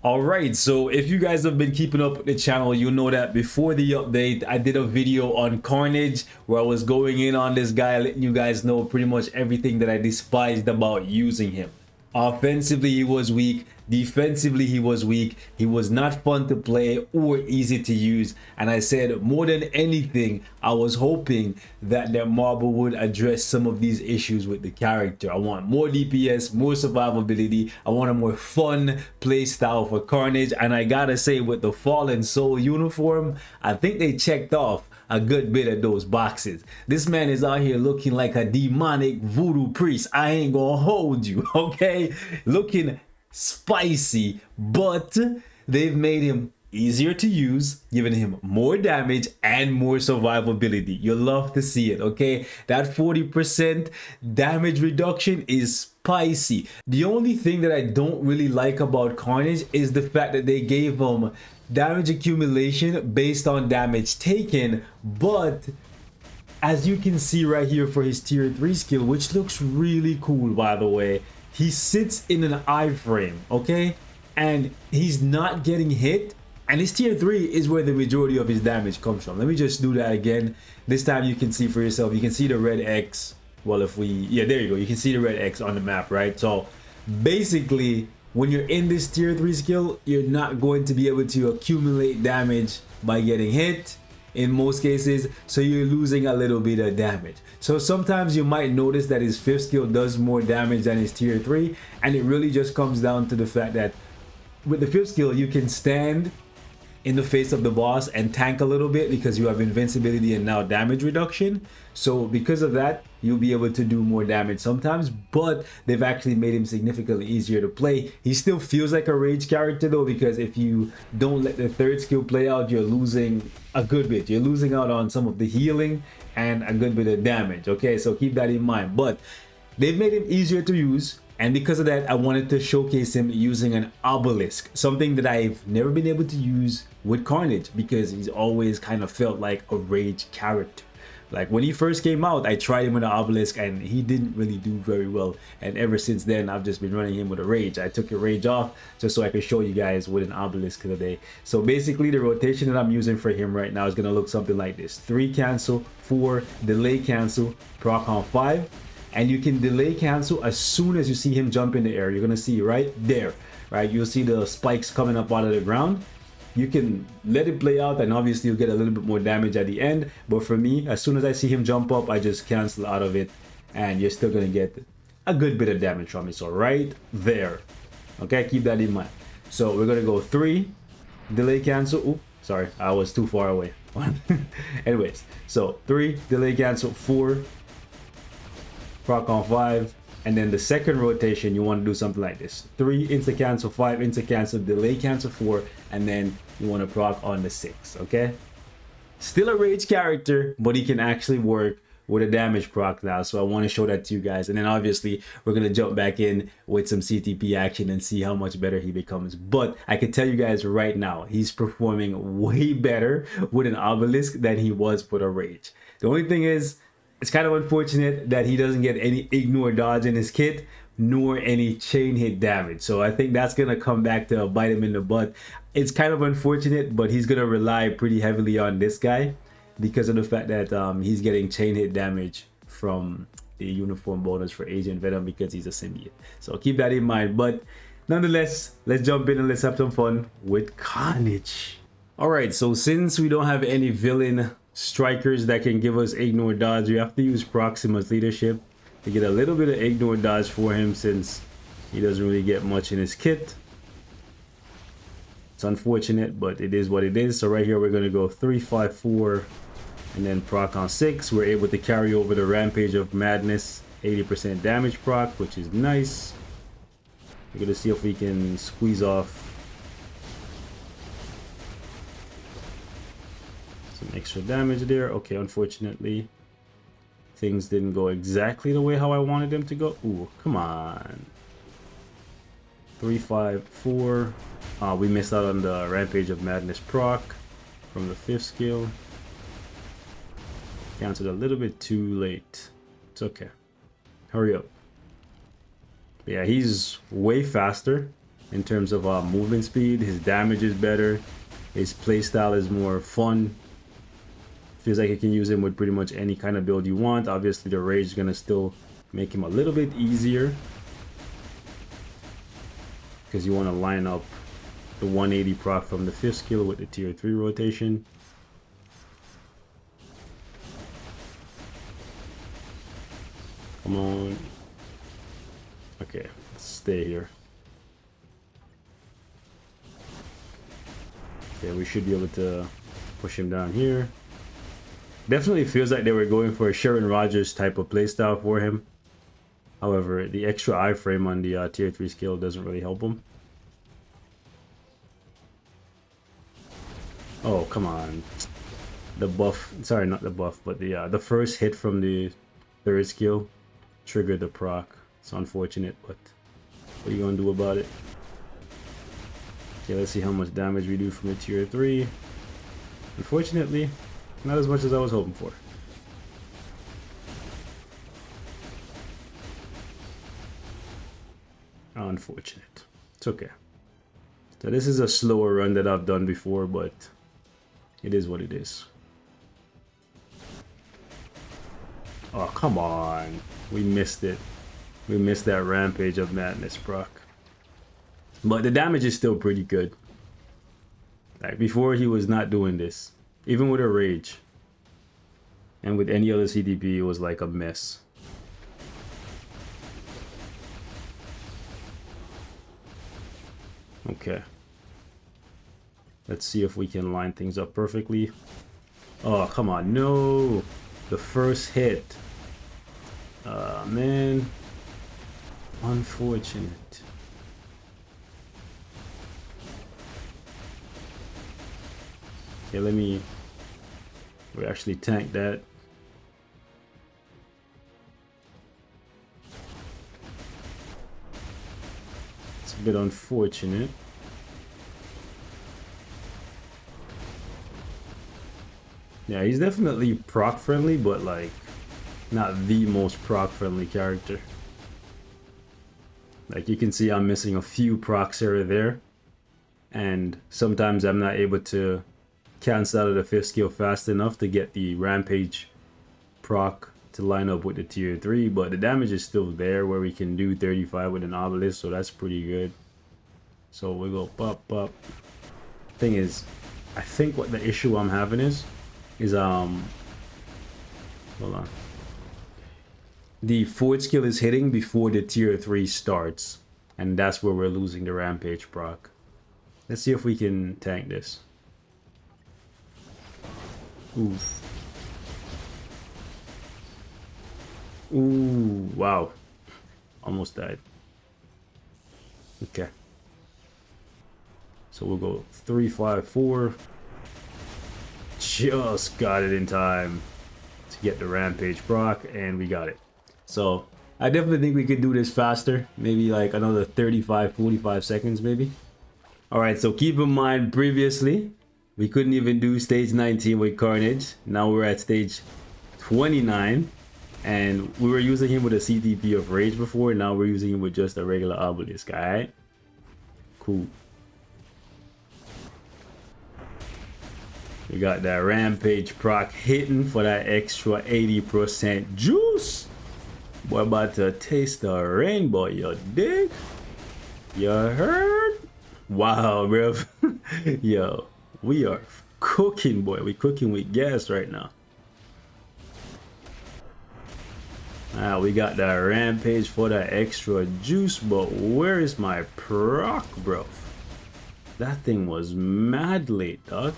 Alright, so if you guys have been keeping up with the channel, you know that before the update, I did a video on Carnage where I was going in on this guy, letting you guys know pretty much everything that I despised about using him. Offensively, he was weak. Defensively, he was weak. He was not fun to play or easy to use. And I said, more than anything, I was hoping that Marble would address some of these issues with the character. I want more DPS, more survivability. I want a more fun play style for Carnage. And I gotta say, with the Fallen Soul uniform, I think they checked off a good bit of those boxes. This man is out here looking like a demonic voodoo priest. I ain't gonna hold you, okay? Looking spicy, but they've made him easier to use, giving him more damage and more survivability. You'll love to see it, okay? That 40% damage reduction is spicy. The only thing that I don't really like about Carnage is the fact that they gave him damage accumulation based on damage taken, but as you can see right here for his tier 3 skill, which looks really cool by the way, he sits in an iframe, okay, and he's not getting hit, and his tier 3 is where the majority of his damage comes from. Let me just do that again. This time you can see for yourself. You can see the red X. Well, if we, yeah, there you go, you can see the red X on the map, right? So basically, when you're in this tier 3 skill, you're not going to be able to accumulate damage by getting hit in most cases, so you're losing a little bit of damage. So sometimes you might notice that his 5th skill does more damage than his tier 3, and it really just comes down to the fact that with the 5th skill you can stand in the face of the boss and tank a little bit because you have invincibility and now damage reduction. So because of that, you'll be able to do more damage sometimes, but they've actually made him significantly easier to play. He still feels like a rage character though, because if you don't let the 3rd skill play out, you're losing a good bit. You're losing out on some of the healing and a good bit of damage, okay? So keep that in mind. But they've made him easier to use, and because of that, I wanted to showcase him using an obelisk, something that I've never been able to use with Carnage because he's always kind of felt like a rage character. Like when he first came out, I tried him with an obelisk and he didn't really do very well. And ever since then, I've just been running him with a rage. I took a rage off just so I could show you guys with an obelisk today. So basically the rotation that I'm using for him right now is gonna look something like this. 3 cancel, 4 delay cancel, proc on 5. And you can delay cancel as soon as you see him jump in the air. You're gonna see right there, right? You'll see the spikes coming up out of the ground. You can let it play out and obviously you'll get a little bit more damage at the end. But for me, as soon as I see him jump up, I just cancel out of it and you're still gonna get a good bit of damage from it. So right there, okay, keep that in mind. So we're gonna go 3, delay cancel. Oops, sorry, I was too far away. Anyways, so 3, delay cancel, 4, proc on 5, and then the second rotation you want to do something like this: 3 insta cancel, 5 insta cancel, delay cancel 4, and then you want to proc on the 6. Okay, still a rage character, but he can actually work with a damage proc now, so I want to show that to you guys. And then obviously we're gonna jump back in with some CTP action and see how much better he becomes. But I can tell you guys right now, he's performing way better with an obelisk than he was with a rage. The only thing is, it's kind of unfortunate that he doesn't get any ignore dodge in his kit, nor any chain hit damage. So I think that's going to come back to bite him in the butt. It's kind of unfortunate, but he's going to rely pretty heavily on this guy because of the fact that he's getting chain hit damage from the uniform bonus for Agent Venom because he's a symbiote. So keep that in mind. But nonetheless, let's jump in and let's have some fun with Carnage. Alright, so since we don't have any villain strikers that can give us ignore dodge, we have to use Proxima's leadership to get a little bit of ignore dodge for him since he doesn't really get much in his kit. It's unfortunate, but it is what it is. So right here we're going to go 3, 5, 4 and then proc on 6. We're able to carry over the Rampage of Madness 80% damage proc, which is nice. We're going to see if we can squeeze off extra damage there. Okay, unfortunately things didn't go exactly the way how I wanted them to go. Ooh, come on. 3, 5, 4. We missed out on the Rampage of Madness proc from the 5th skill. Canceled a little bit too late. It's okay. Hurry up. Yeah, he's way faster in terms of movement speed. His damage is better. His playstyle is more fun. Feels like you can use him with pretty much any kind of build you want. Obviously, the rage is gonna still make him a little bit easier because you want to line up the 180 proc from the 5th skill with the tier 3 rotation. Come on. Okay, let's stay here. Okay, we should be able to push him down here. Definitely feels like they were going for a Sharon Rogers type of playstyle for him. However, the extra iframe on the tier 3 skill doesn't really help him. Oh, come on. The buff, sorry, not the buff, but the first hit from the 3rd skill triggered the proc. It's unfortunate, but what are you gonna do about it? Okay, let's see how much damage we do from the tier 3. Unfortunately, not as much as I was hoping for. Unfortunate. It's okay. So this is a slower run that I've done before, but it is what it is. Oh, come on. We missed it. We missed that Rampage of Madness proc. But the damage is still pretty good. Like before, he was not doing this. Even with a Rage. And with any other CDP, it was like a mess. Okay. Let's see if we can line things up perfectly. Oh, come on. No. The first hit. Man. Unfortunate. Okay, we actually tank that. It's a bit unfortunate. Yeah, he's definitely proc friendly, but like not the most proc friendly character. Like you can see I'm missing a few procs here or there, and sometimes I'm not able to cancel out of the 5th skill fast enough to get the Rampage proc to line up with the tier 3, but the damage is still there where we can do 35 with an obelisk, so that's pretty good. So we go pop pop. Thing is, I think what the issue I'm having is hold on. The 4th skill is hitting before the tier 3 starts, and that's where we're losing the Rampage proc. Let's see if we can tank this. Oof. Ooh, wow. Almost died. Okay. So we'll go 3-5-4. Just got it in time to get the Rampage proc, and we got it. So I definitely think we could do this faster. Maybe like another 35-45 seconds maybe. Alright, so keep in mind previously we couldn't even do stage 19 with Carnage. Now we're at stage 29, and we were using him with a CTP of Rage before. Now we're using him with just a regular obelisk. Alright, cool. We got that Rampage proc hitting for that extra 80% juice. Boy, about to taste the rainbow, you dig? You heard? Wow, bro. Yo, we are cooking, boy. We cooking with gas right now. We got that Rampage for that extra juice, but where is my proc, bro? That thing was mad late, dog.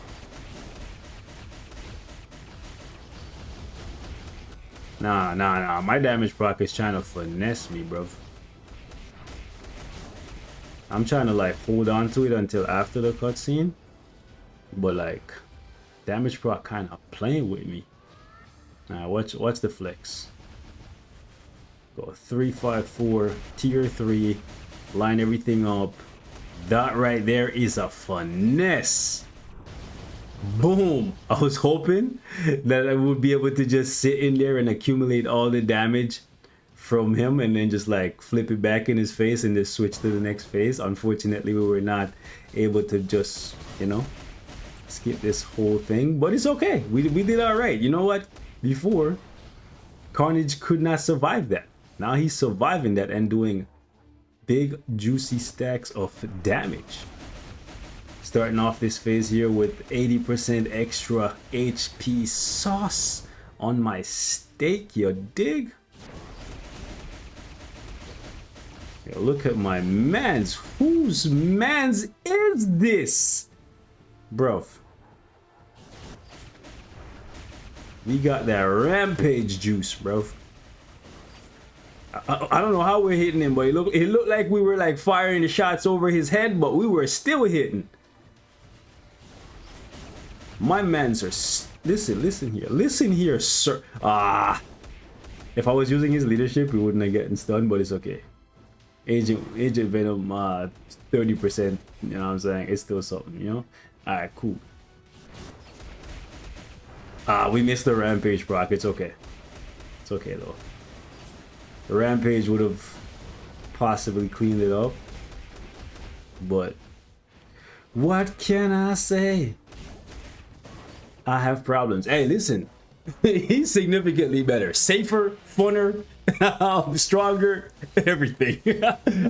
Nah. My damage proc is trying to finesse me, bro. I'm trying to like hold on to it until after the cutscene, but like damage proc kind of playing with me. Watch the flex. Go 3-5-4, tier 3, line everything up. That right there is a finesse. Boom! I was hoping that I would be able to just sit in there and accumulate all the damage from him and then just like flip it back in his face and just switch to the next phase. Unfortunately, we were not able to just, you know, skip this whole thing, but it's okay. We did all right. You know what? Before, Carnage could not survive that. Now he's surviving that and doing big juicy stacks of damage. Starting off this phase here with 80% extra HP sauce on my steak, you dig? Yo, look at my mans. Whose mans is this? Bro. We got that rampage juice, bro. I don't know how we're hitting him, but it looked like we were like firing the shots over his head, but we were still hitting. My mans are listen here, sir. If I was using his leadership, we wouldn't have gotten stunned, but it's okay. Agent Venom, 30%. You know what I'm saying? It's still something, you know. All right, cool. We missed the rampage, Brock. It's okay. It's okay though. The rampage would have possibly cleaned it up, but what can I say? I have problems. Hey, listen, he's significantly better, safer, funner, stronger, everything.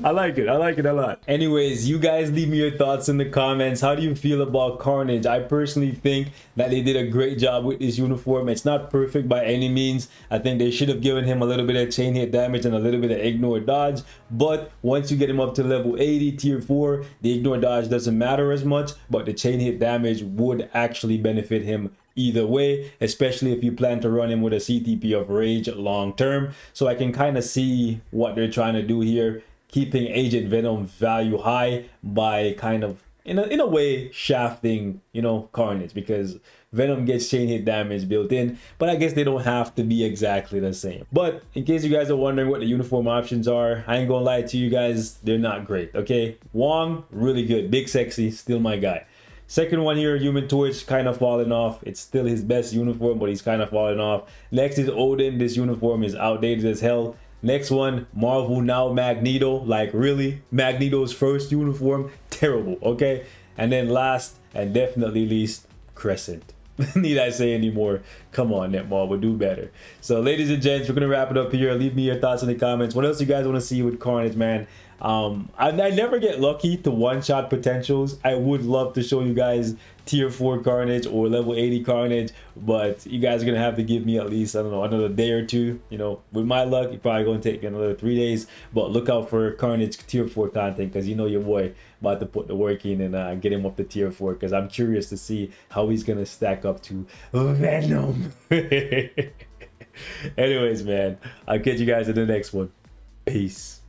I like it. I like it a lot. Anyways, you guys leave me your thoughts in the comments. How do you feel about Carnage? I personally think that they did a great job with his uniform. It's not perfect by any means. I think they should have given him a little bit of chain hit damage and a little bit of ignore dodge. But once you get him up to level 80, tier 4, the ignore dodge doesn't matter as much, but the chain hit damage would actually benefit him either way, especially if you plan to run him with a CTP of Rage long term. So I can kind of see what they're trying to do here, keeping Agent Venom value high by kind of in a way shafting, you know, Carnage, because Venom gets chain hit damage built in, but I guess they don't have to be exactly the same. But in case you guys are wondering what the uniform options are, I ain't gonna lie to you guys, they're not great. Okay, Wong, really good, big sexy, still my guy. Second one here, Human Torch, kind of falling off. It's still his best uniform, but he's kind of falling off. Next is Odin. This uniform is outdated as hell. Next one, Marvel Now Magneto. Like, really? Magneto's first uniform? Terrible, okay? And then last, and definitely least, Crescent. Need I say anymore? Come on, Netmarble, do better. So, ladies and gents, we're going to wrap it up here. Leave me your thoughts in the comments. What else you guys want to see with Carnage, man? I never get lucky to one-shot potentials. I would love to show you guys tier 4 Carnage or level 80 Carnage, but you guys are gonna have to give me at least, I don't know, another day or two. You know, with my luck, it's probably gonna take another 3 days, but look out for Carnage tier 4 content, because you know your boy about to put the work in and get him up to tier 4, because I'm curious to see how he's gonna stack up to Venom. Anyways, man, I'll catch you guys in the next one. Peace.